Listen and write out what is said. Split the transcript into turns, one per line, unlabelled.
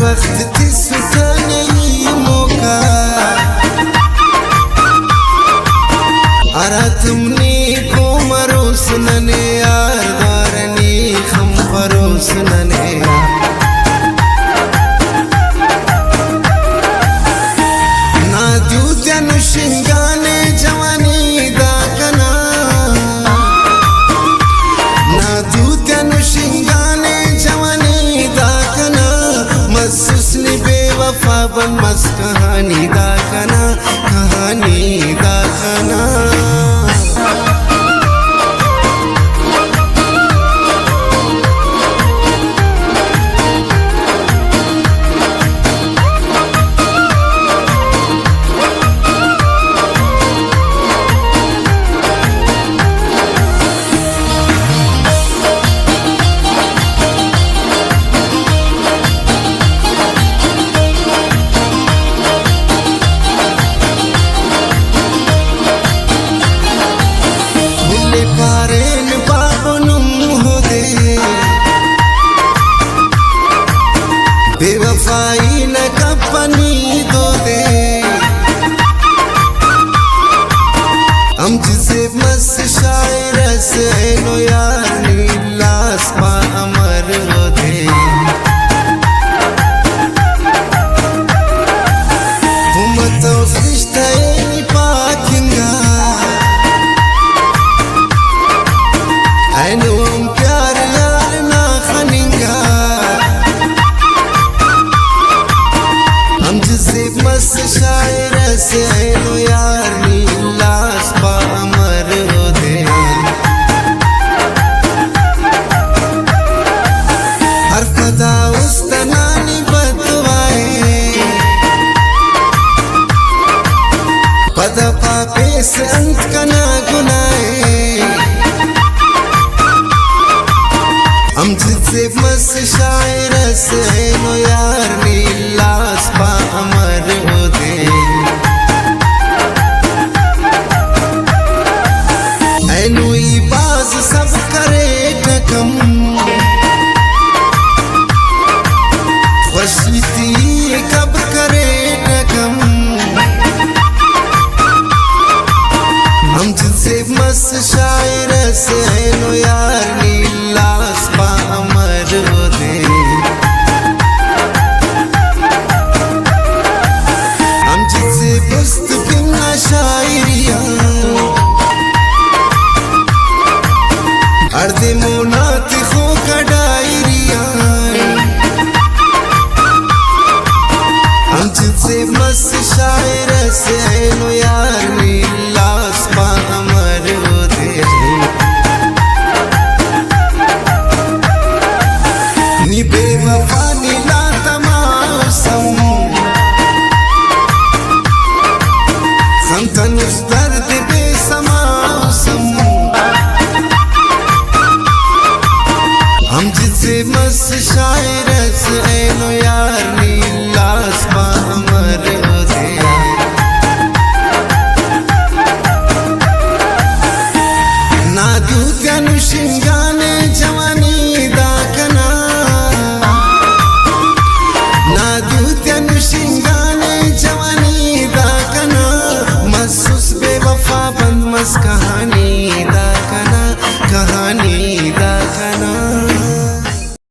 वक्त तिसका नहीं मौका अरा तुमने को मरोस नने यार दारनी हम परोस नने ना दूतन शिंगाने जवानी दाकना ना दूतन शिंगाने जवानी दाकना मसुसनी बेवफा बन मस कहानी दाकना कहानी दाकना बेवफाई न कपनी दो दे हम जिसे मस शायर से नो यार नीलास पा अमर हो दे हुमतो रिश्ते पाकिंगा ऐनो प्यार यार ना खनिंगा हम जिसे मस शायर से नो यार नीलास पा अमर हो दे हर फदा उस तनानी बदवाए पदा पापे से अंत कना गुनाए हम जिसे मस शायर से नो यार नीलास पा अमर हो दे ऐनुई बाज सब करे टकम खुशती कब करे टकम हम जिसे मस शायर से नो यार नीलास पा अमर हो दे हम जिसे बुस्त बिना शायरिया अर्दे मोनात खो का डायरिया हम जिसे मस शायर से नो यार नीलास पा अमर हो दे नी बेवफा नीला तमासम खंतन उस दर्द बेसमासम हम जिसे मस शायर से नो यार नीलास पा अमर हो दे ना दूतन शिंगाने जवानी दाकना ना दूतन शिंगाने जवानी दाकना मसूस बेवफा बन मस कहानी दाकना कहानी